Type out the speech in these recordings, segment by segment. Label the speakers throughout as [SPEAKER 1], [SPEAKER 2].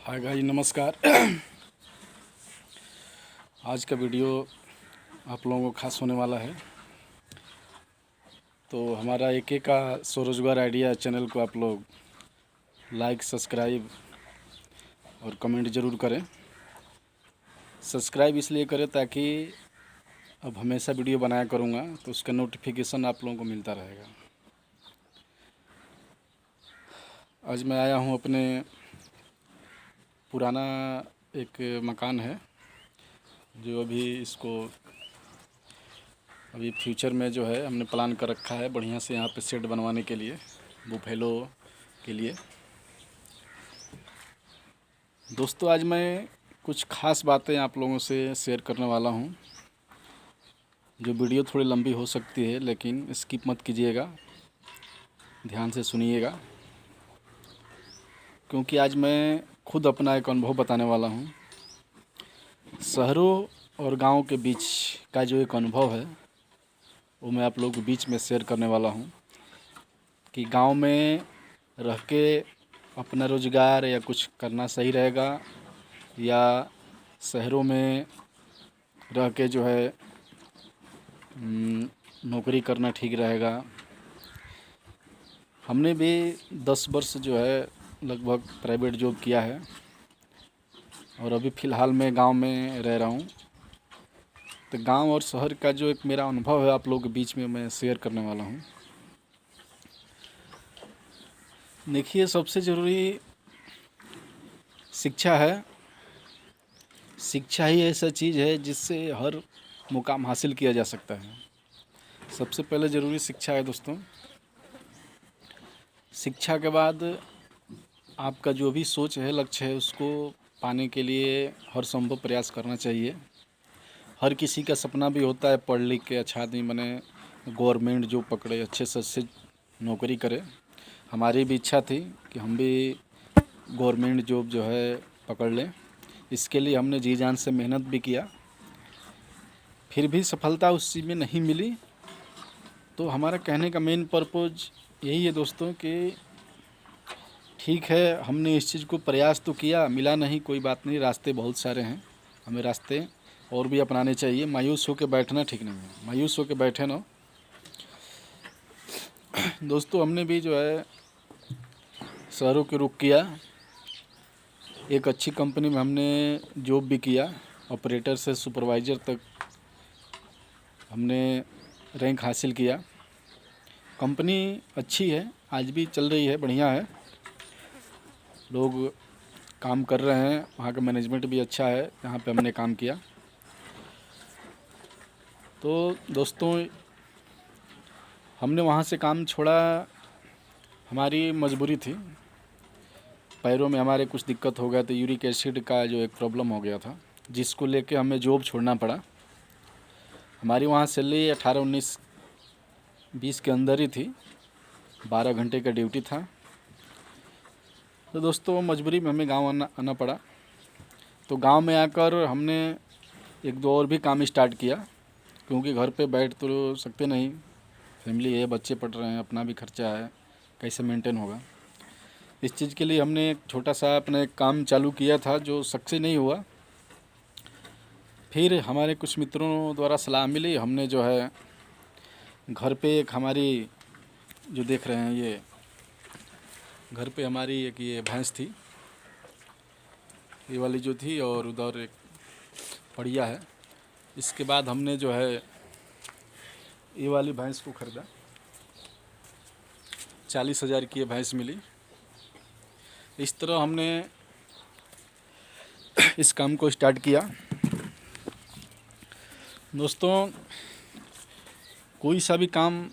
[SPEAKER 1] हाय भाई, नमस्कार। आज का वीडियो आप लोगों को खास होने वाला है। तो हमारा एक का स्वरोजगार आइडिया चैनल को आप लोग लाइक, सब्सक्राइब और कमेंट ज़रूर करें। सब्सक्राइब इसलिए करें ताकि अब हमेशा वीडियो बनाया करूँगा तो उसका नोटिफिकेशन आप लोगों को मिलता रहेगा। आज मैं आया हूँ अपने पुराना एक मकान है जो अभी फ्यूचर में जो है हमने प्लान कर रखा है बढ़िया से यहाँ पे शेड बनवाने के लिए, बुफेलो के लिए। दोस्तों, आज मैं कुछ ख़ास बातें आप लोगों से शेयर करने वाला हूँ। जो वीडियो थोड़ी लंबी हो सकती है लेकिन स्किप मत कीजिएगा, ध्यान से सुनिएगा, क्योंकि आज मैं खुद अपना एक अनुभव बताने वाला हूँ। शहरों और गाँव के बीच का जो एक अनुभव है वो मैं आप लोगों के बीच में शेयर करने वाला हूँ कि गांव में रह के अपना रोज़गार या कुछ करना सही रहेगा या शहरों में रह के जो है नौकरी करना ठीक रहेगा। हमने भी 10 वर्ष जो है लगभग प्राइवेट जॉब किया है और अभी फ़िलहाल मैं गांव में रह रहा हूं। तो गांव और शहर का जो एक मेरा अनुभव है आप लोगों के बीच में मैं शेयर करने वाला हूं। देखिए, सबसे ज़रूरी शिक्षा है। शिक्षा ही ऐसा चीज़ है जिससे हर मुकाम हासिल किया जा सकता है। सबसे पहले ज़रूरी शिक्षा है दोस्तों। शिक्षा के बाद आपका जो भी सोच है, लक्ष्य है, उसको पाने के लिए हर संभव प्रयास करना चाहिए। हर किसी का सपना भी होता है पढ़ लिख के अच्छा आदमी बने, गवर्नमेंट जॉब पकड़े, अच्छे से अच्छे नौकरी करे। हमारी भी इच्छा थी कि हम भी गवर्नमेंट जॉब जो है पकड़ लें। इसके लिए हमने जी जान से मेहनत भी किया, फिर भी सफलता उस चीज़ में नहीं मिली। तो हमारा कहने का मेन पर्पज़ यही है दोस्तों कि ठीक है, हमने इस चीज़ को प्रयास तो किया, मिला नहीं, कोई बात नहीं, रास्ते बहुत सारे हैं, हमें रास्ते और भी अपनाने चाहिए। मायूस होकर बैठना ठीक नहीं है, मायूस होकर बैठे ना। दोस्तों, हमने भी जो है शहरों के रुख किया। एक अच्छी कंपनी में हमने जॉब भी किया, ऑपरेटर से सुपरवाइज़र तक हमने रैंक हासिल किया। कंपनी अच्छी है, आज भी चल रही है, बढ़िया है, लोग काम कर रहे हैं, वहाँ का मैनेजमेंट भी अच्छा है जहाँ पे हमने काम किया। तो दोस्तों, हमने वहाँ से काम छोड़ा, हमारी मजबूरी थी। पैरों में हमारे कुछ दिक्कत हो गया, तो यूरिक एसिड का जो एक प्रॉब्लम हो गया था, जिसको लेके हमें जॉब छोड़ना पड़ा। हमारी वहाँ सैलरी 18-19-20 के अंदर ही थी, 12 घंटे का ड्यूटी था। तो दोस्तों, मजबूरी में हमें गांव आना पड़ा। तो गांव में आकर हमने एक दो और भी काम स्टार्ट किया, क्योंकि घर पे बैठ तो सकते नहीं, फैमिली है, बच्चे पढ़ रहे हैं, अपना भी खर्चा है, कैसे मेंटेन होगा। इस चीज़ के लिए हमने एक छोटा सा अपना एक काम चालू किया था जो सक्सेस नहीं हुआ। फिर हमारे कुछ मित्रों द्वारा सलाह मिली, हमने जो है घर पे एक हमारी जो देख रहे हैं, ये घर पे हमारी एक ये भैंस थी, ये वाली जो थी, और उधर एक पड़िया है। इसके बाद हमने जो है ये वाली भैंस को ख़रीदा, 40,000 की ये भैंस मिली। इस तरह हमने इस काम को स्टार्ट किया। दोस्तों, कोई सा भी काम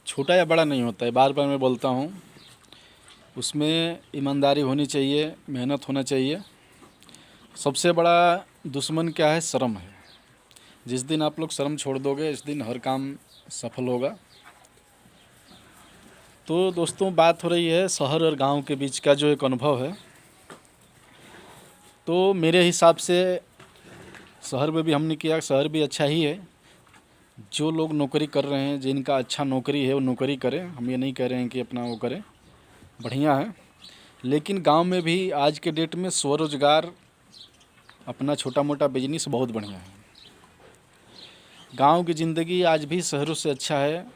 [SPEAKER 1] छोटा या बड़ा नहीं होता है, बार बार मैं बोलता हूँ। उसमें ईमानदारी होनी चाहिए, मेहनत होना चाहिए। सबसे बड़ा दुश्मन क्या है? शर्म है। जिस दिन आप लोग शर्म छोड़ दोगे, इस दिन हर काम सफल होगा। तो दोस्तों, बात हो रही है शहर और गांव के बीच का जो एक अनुभव है। तो मेरे हिसाब से शहर में भी हमने किया, शहर भी अच्छा ही है। जो लोग नौकरी कर रहे हैं, जिनका अच्छा नौकरी है, वो नौकरी करें। हम ये नहीं कह रहे हैं कि अपना वो करें, बढ़िया है। लेकिन गांव में भी आज के डेट में स्वरोजगार, अपना छोटा मोटा बिजनेस बहुत बढ़िया है। गांव की ज़िंदगी आज भी शहरों से अच्छा है।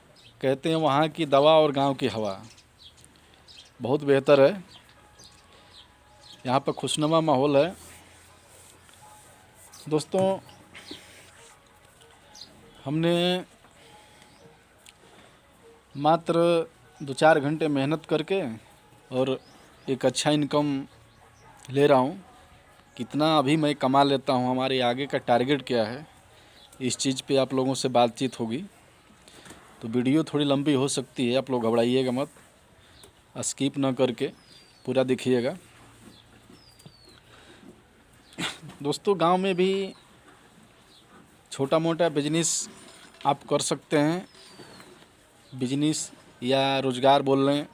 [SPEAKER 1] कहते हैं वहाँ की दवा और गांव की हवा बहुत बेहतर है। यहाँ पर खुशनुमा माहौल है। दोस्तों, हमने मात्र 2-4 घंटे मेहनत करके और एक अच्छा इनकम ले रहा हूँ। कितना अभी मैं कमा लेता हूँ, हमारे आगे का टारगेट क्या है, इस चीज़ पे आप लोगों से बातचीत होगी। तो वीडियो थोड़ी लंबी हो सकती है, आप लोग घबराइएगा मत, स्किप ना करके पूरा देखिएगा। दोस्तों, गांव में भी छोटा मोटा बिजनेस आप कर सकते हैं। बिजनेस या रोज़गार बोल लें,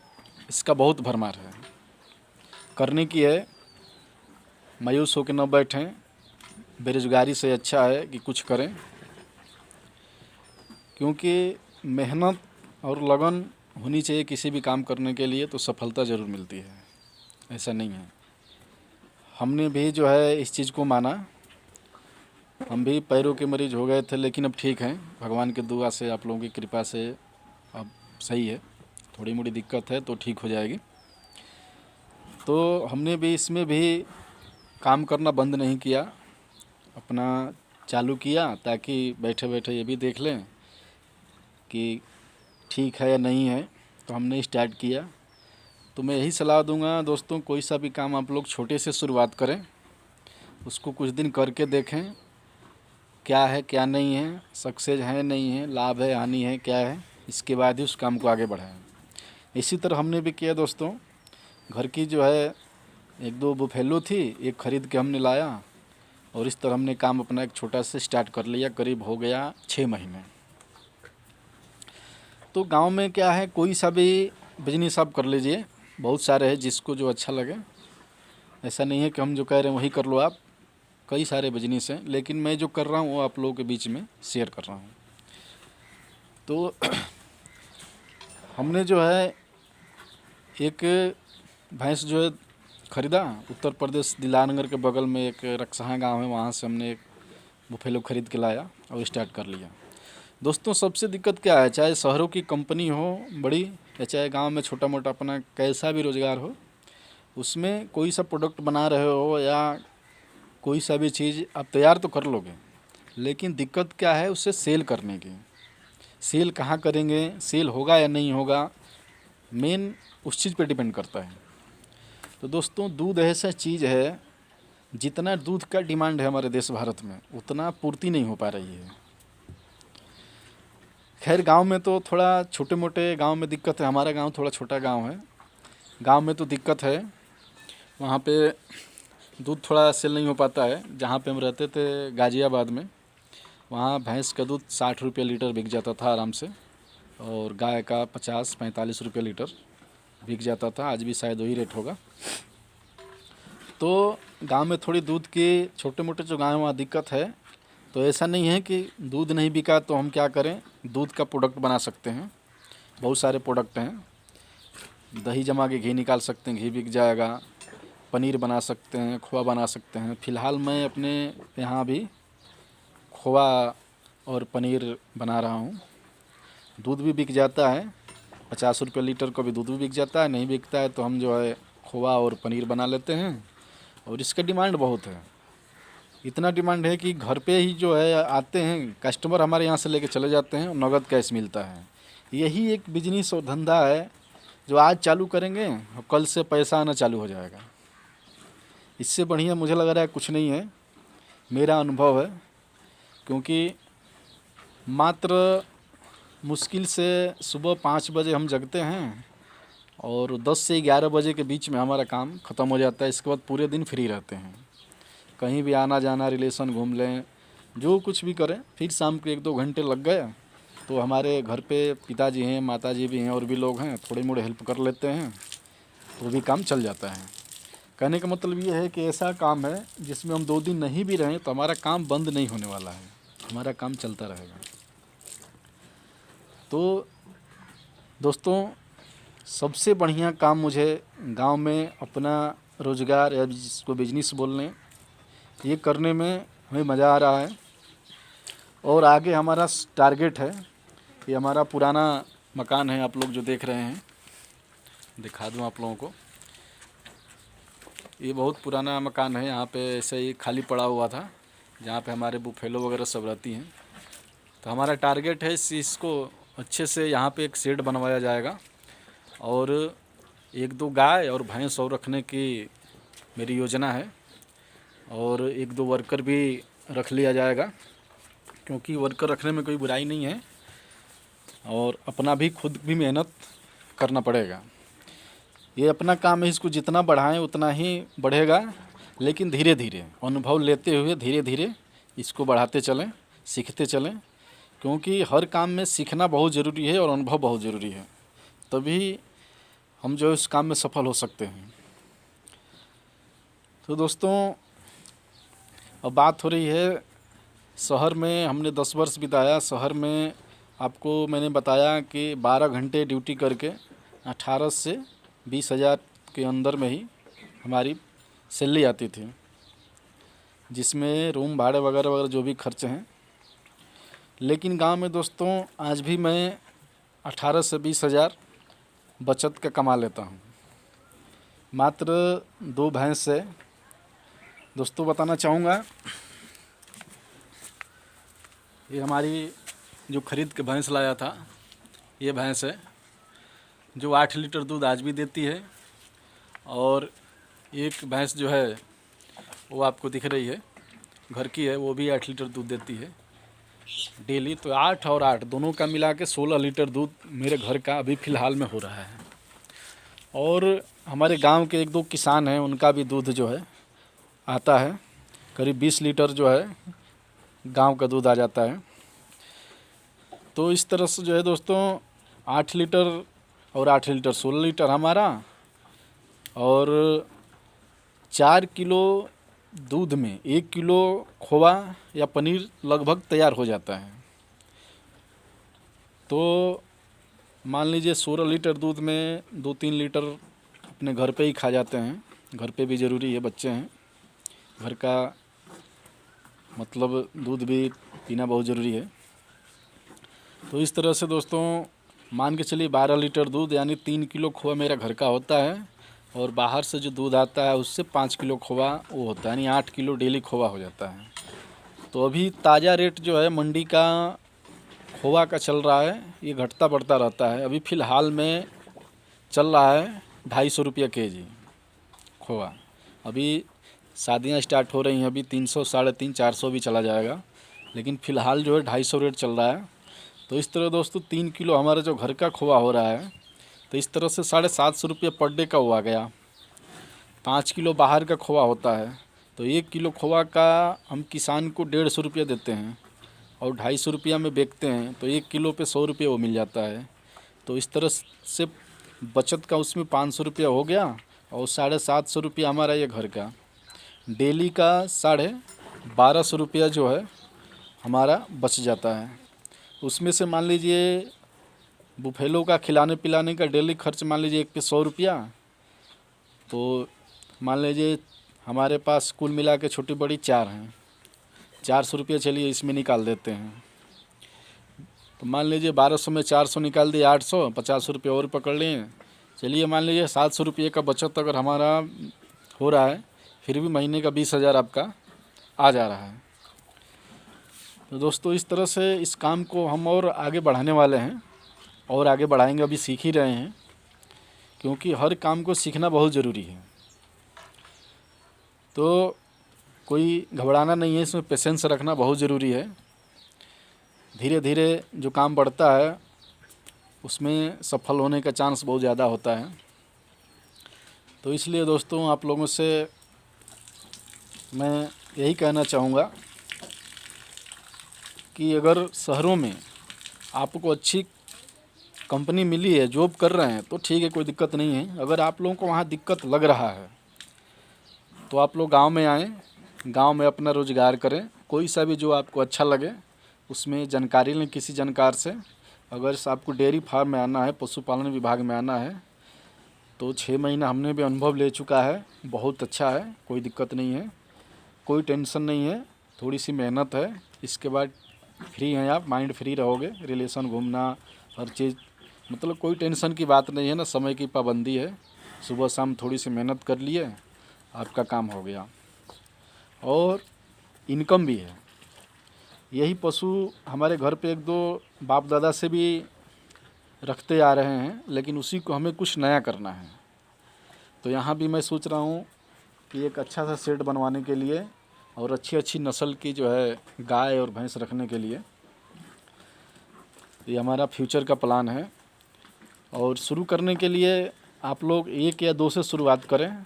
[SPEAKER 1] इसका बहुत भरमार है, करने की है। मायूस होकर न बैठें, बेरोज़गारी से अच्छा है कि कुछ करें, क्योंकि मेहनत और लगन होनी चाहिए किसी भी काम करने के लिए, तो सफलता ज़रूर मिलती है, ऐसा नहीं है। हमने भी जो है इस चीज़ को माना। हम भी पैरों के मरीज़ हो गए थे, लेकिन अब ठीक हैं, भगवान की दुआ से, आप लोगों की कृपा से अब सही है। थोड़ी मोड़ी दिक्कत है तो ठीक हो जाएगी। तो हमने भी इसमें भी काम करना बंद नहीं किया, अपना चालू किया, ताकि बैठे बैठे ये भी देख लें कि ठीक है या नहीं है। तो हमने स्टार्ट किया। तो मैं यही सलाह दूंगा दोस्तों, कोई सा भी काम आप लोग छोटे से शुरुआत करें, उसको कुछ दिन करके देखें क्या है क्या नहीं है, सक्सेस है नहीं है, लाभ है हानि है क्या है, इसके बाद ही उस काम को आगे बढ़ाएं। इसी तरह हमने भी किया दोस्तों। घर की जो है 1-2 बुफेलो थी, एक ख़रीद के हमने लाया और इस तरह हमने काम अपना एक छोटा से स्टार्ट कर लिया। करीब हो गया 6 महीने। तो गांव में क्या है, कोई सा भी बिजनेस आप कर लीजिए, बहुत सारे हैं, जिसको जो अच्छा लगे। ऐसा नहीं है कि हम जो कह रहे हैं वही कर लो आप, कई सारे बिजनेस हैं, लेकिन मैं जो कर रहा हूँ वो आप लोगों के बीच में शेयर कर रहा हूँ। तो हमने जो है एक भैंस जो है ख़रीदा, उत्तर प्रदेश दिलानगर के बगल में एक रक्सहा गांव है, वहाँ से हमने एक बुफेलो ख़रीद के लाया और स्टार्ट कर लिया। दोस्तों, सबसे दिक्कत क्या है, चाहे शहरों की कंपनी हो बड़ी या चाहे गांव में छोटा मोटा अपना कैसा भी रोज़गार हो, उसमें कोई सा प्रोडक्ट बना रहे हो या कोई सा भी चीज़ आप तैयार तो कर लोगे, लेकिन दिक्कत क्या है उसे सेल करने की। सेल कहाँ करेंगे, सेल होगा या नहीं होगा, मेन उस चीज़ पे डिपेंड करता है। तो दोस्तों, दूध ऐसा चीज़ है, जितना दूध का डिमांड है हमारे देश भारत में, उतना पूर्ति नहीं हो पा रही है। खैर, गांव में तो थोड़ा छोटे मोटे गांव में दिक्कत है। हमारा गांव थोड़ा छोटा गांव है, गांव में तो दिक्कत है, वहाँ पे दूध थोड़ा सेल नहीं हो पाता है। जहाँ पे हम रहते थे गाज़ियाबाद में, वहाँ भैंस का दूध 60 रुपये लीटर बिक जाता था आराम से, और गाय का 50-45 रुपये लीटर बिक जाता था। आज भी शायद वही रेट होगा। तो गांव में थोड़ी दूध की छोटे मोटे जो गाँव, वहाँ दिक्कत है। तो ऐसा नहीं है कि दूध नहीं बिका तो हम क्या करें, दूध का प्रोडक्ट बना सकते हैं। बहुत सारे प्रोडक्ट हैं, दही जमा के घी निकाल सकते हैं, घी बिक जाएगा। पनीर बना सकते हैं, खोआ बना सकते हैं। फ़िलहाल मैं अपने यहाँ भी खोआ और पनीर बना रहा हूँ। दूध भी बिक जाता है, 50 रुपये लीटर का भी दूध भी बिक जाता है। नहीं बिकता है तो हम जो है खोआ और पनीर बना लेते हैं, और इसका डिमांड बहुत है। इतना डिमांड है कि घर पे ही जो है आते हैं कस्टमर, हमारे यहाँ से लेके चले जाते हैं और नगद कैश मिलता है। यही एक बिजनेस और धंधा है जो आज चालू करेंगे और कल से पैसा आना चालू हो जाएगा। इससे बढ़िया मुझे लग रहा है कुछ नहीं है, मेरा अनुभव है। क्योंकि मात्र मुश्किल से सुबह 5 बजे हम जगते हैं और 10 से 11 बजे के बीच में हमारा काम ख़त्म हो जाता है। इसके बाद पूरे दिन फ्री रहते हैं, कहीं भी आना जाना, रिलेशन घूम लें, जो कुछ भी करें। फिर शाम के 1-2 घंटे लग गए तो हमारे घर पे पिताजी हैं, माताजी भी हैं, और भी लोग हैं, थोड़ी मोड़ी हेल्प कर लेते हैं, तो भी काम चल जाता है। कहने का मतलब ये है कि ऐसा काम है जिसमें हम 2 दिन नहीं भी रहें तो हमारा काम बंद नहीं होने वाला है, हमारा काम चलता रहेगा। तो दोस्तों, सबसे बढ़िया काम मुझे गांव में अपना रोज़गार या जिसको बिजनेस बोल लें, ये करने में हमें मज़ा आ रहा है। और आगे हमारा टारगेट है, ये हमारा पुराना मकान है, आप लोग जो देख रहे हैं, दिखा दूँ आप लोगों को। ये बहुत पुराना मकान है, यहाँ पे ऐसे ही खाली पड़ा हुआ था, जहाँ पे हमारे बुफेलो वगैरह सब रहती हैं। तो हमारा टारगेट है इसको अच्छे से यहाँ पे एक शेड बनवाया जाएगा और 1-2 गाय और भैंस और रखने की मेरी योजना है। और 1-2 वर्कर भी रख लिया जाएगा, क्योंकि वर्कर रखने में कोई बुराई नहीं है और अपना भी खुद भी मेहनत करना पड़ेगा। ये अपना काम है, इसको जितना बढ़ाएं उतना ही बढ़ेगा, लेकिन धीरे धीरे अनुभव लेते हुए धीरे धीरे इसको बढ़ाते चलें, सीखते चलें, क्योंकि हर काम में सीखना बहुत ज़रूरी है और अनुभव बहुत ज़रूरी है, तभी हम जो इस काम में सफल हो सकते हैं। तो दोस्तों, अब बात हो रही है शहर में। हमने 10 वर्ष बिताया शहर में। आपको मैंने बताया कि 12 घंटे ड्यूटी करके 18 से 20 हज़ार के अंदर में ही हमारी सैलरी आती थी, जिसमें रूम भाड़े वगैरह वगैरह जो भी खर्चे हैं। लेकिन गांव में दोस्तों आज भी मैं 18 से 20 हज़ार बचत का कमा लेता हूं, मात्र 2 भैंस से। दोस्तों बताना चाहूँगा, ये हमारी जो ख़रीद के भैंस लाया था, ये भैंस है जो 8 लीटर दूध आज भी देती है। और एक भैंस जो है वो आपको दिख रही है, घर की है, वो भी 8 लीटर दूध देती है डेली। तो 8 और 8 दोनों का मिला के 16 लीटर दूध मेरे घर का अभी फ़िलहाल में हो रहा है। और हमारे गांव के 1-2 किसान हैं, उनका भी दूध जो है आता है, करीब 20 लीटर जो है गांव का दूध आ जाता है। तो इस तरह से जो है दोस्तों 8 लीटर और 8 लीटर 16 लीटर हमारा, और 4 किलो दूध में 1 किलो खोवा या पनीर लगभग तैयार हो जाता है। तो मान लीजिए 16 लीटर दूध में 2-3 लीटर अपने घर पे ही खा जाते हैं। घर पे भी ज़रूरी है, बच्चे हैं, घर का मतलब दूध भी पीना बहुत ज़रूरी है। तो इस तरह से दोस्तों मान के चलिए 12 लीटर दूध यानी 3 किलो खोवा मेरा घर का होता है, और बाहर से जो दूध आता है उससे 5 किलो खोवा वो होता है, यानी 8 किलो डेली खोवा हो जाता है। तो अभी ताज़ा रेट जो है मंडी का खोवा का चल रहा है, ये घटता बढ़ता रहता है। अभी फ़िलहाल में चल रहा है 250 रुपये केजी खोवा। अभी शादियां स्टार्ट हो रही हैं, अभी 300, 350, 400 भी चला जाएगा, लेकिन फ़िलहाल जो है 250 रेट चल रहा है। तो इस तरह दोस्तों 3 किलो हमारा जो घर का खोवा हो रहा है, तो इस तरह से 750 रुपये पर डे का वो आ गया। 5 किलो बाहर का खोवा होता है, तो 1 किलो खोवा का हम किसान को 150 रुपये देते हैं और 250 रुपया में बेचते हैं, तो 1 किलो पे 100 रुपये वो मिल जाता है। तो इस तरह से बचत का उसमें 500 रुपया हो गया, और 750 रुपया हमारा ये घर का डेली का 1250 रुपया जो है हमारा बच जाता है। उसमें से मान लीजिए बुफेलो का खिलाने पिलाने का डेली खर्च मान लीजिए 1 पे 100 रुपया, तो मान लीजिए हमारे पास कुल मिला के छोटी बड़ी 4 हैं, 400 रुपये चलिए इसमें निकाल देते हैं। तो मान लीजिए 1200 में 400 निकाल दिए, 800, 50 रुपये और पकड़ लिए, चलिए मान लीजिए 700 रुपये का बचत अगर हमारा हो रहा है, फिर भी महीने का 20 हज़ार आपका आ जा रहा है। तो दोस्तों इस तरह से इस काम को हम और आगे बढ़ाने वाले हैं, और आगे बढ़ाएंगे, अभी सीख ही रहे हैं, क्योंकि हर काम को सीखना बहुत ज़रूरी है। तो कोई घबराना नहीं है, इसमें पेशेंस रखना बहुत ज़रूरी है। धीरे धीरे जो काम बढ़ता है उसमें सफल होने का चांस बहुत ज़्यादा होता है। तो इसलिए दोस्तों आप लोगों से मैं यही कहना चाहूँगा कि अगर शहरों में आपको अच्छी कंपनी मिली है, जॉब कर रहे हैं, तो ठीक है, कोई दिक्कत नहीं है। अगर आप लोगों को वहाँ दिक्कत लग रहा है तो आप लोग गांव में आएँ, गांव में अपना रोज़गार करें, कोई सा भी जो आपको अच्छा लगे उसमें जानकारी लें किसी जानकार से। अगर आपको डेयरी फार्म में आना है, पशुपालन विभाग में आना है, तो 6 महीना हमने भी अनुभव ले चुका है, बहुत अच्छा है, कोई दिक्कत नहीं है, कोई टेंशन नहीं है, थोड़ी सी मेहनत है, इसके बाद फ्री हैं आप, माइंड फ्री रहोगे, रिलेशन घूमना हर चीज़, मतलब कोई टेंशन की बात नहीं है ना, समय की पाबंदी है, सुबह शाम थोड़ी सी मेहनत कर लिए आपका काम हो गया। और इनकम भी है। यही पशु हमारे घर पे 1-2 बाप दादा से भी रखते आ रहे हैं, लेकिन उसी को हमें कुछ नया करना है। तो यहाँ भी मैं सोच रहा हूँ कि एक अच्छा सा शेड बनवाने के लिए और अच्छी अच्छी नस्ल की जो है गाय और भैंस रखने के लिए, ये हमारा फ्यूचर का प्लान है। और शुरू करने के लिए आप लोग 1 या 2 से शुरुआत करें,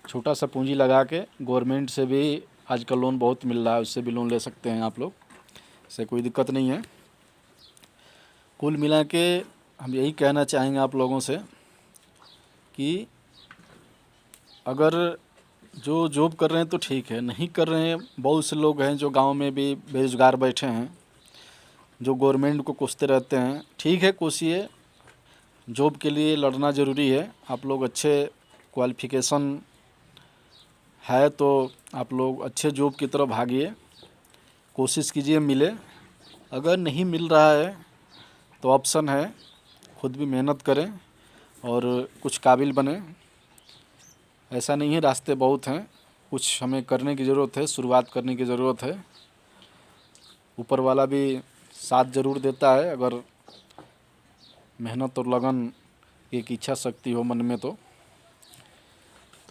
[SPEAKER 1] छोटा सा पूंजी लगा के। गवर्नमेंट से भी आजकल लोन बहुत मिल रहा है, उससे भी लोन ले सकते हैं आप लोग, इससे कोई दिक्कत नहीं है। कुल मिला के हम यही कहना चाहेंगे आप लोगों से कि अगर जो जॉब कर रहे हैं तो ठीक है, नहीं कर रहे हैं, बहुत से लोग हैं जो गांव में भी बेरोजगार बैठे हैं, जो गवर्नमेंट को कोसते रहते हैं। ठीक है, कोसिए, जॉब के लिए लड़ना ज़रूरी है। आप लोग अच्छे क्वालिफ़िकेशन है तो आप लोग अच्छे जॉब की तरफ भागिए, कोशिश कीजिए मिले। अगर नहीं मिल रहा है तो ऑप्शन है, खुद भी मेहनत करें और कुछ काबिल बने। ऐसा नहीं है, रास्ते बहुत हैं, कुछ हमें करने की ज़रूरत है, शुरुआत करने की ज़रूरत है। ऊपर वाला भी साथ ज़रूर देता है, अगर मेहनत और लगन, एक इच्छा शक्ति हो मन में तो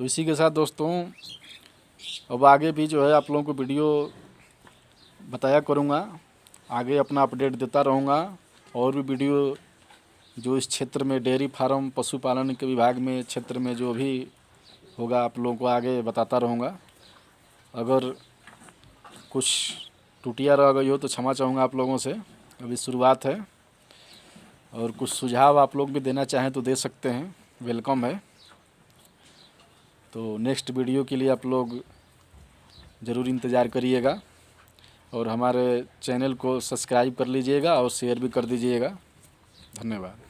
[SPEAKER 1] इसी के साथ दोस्तों अब आगे भी जो है आप लोगों को वीडियो बताया करूँगा, आगे अपना अपडेट देता रहूँगा। और भी वीडियो जो इस क्षेत्र में डेयरी फार्म पशुपालन के विभाग में क्षेत्र में जो भी होगा आप लोगों को आगे बताता रहूँगा। अगर कुछ त्रुटियाँ रह गई हो तो क्षमा चाहूँगा आप लोगों से, अभी शुरुआत है। और कुछ सुझाव आप लोग भी देना चाहें तो दे सकते हैं, वेलकम है। तो नेक्स्ट वीडियो के लिए आप लोग ज़रूर इंतज़ार करिएगा और हमारे चैनल को सब्सक्राइब कर लीजिएगा और शेयर भी कर दीजिएगा। धन्यवाद।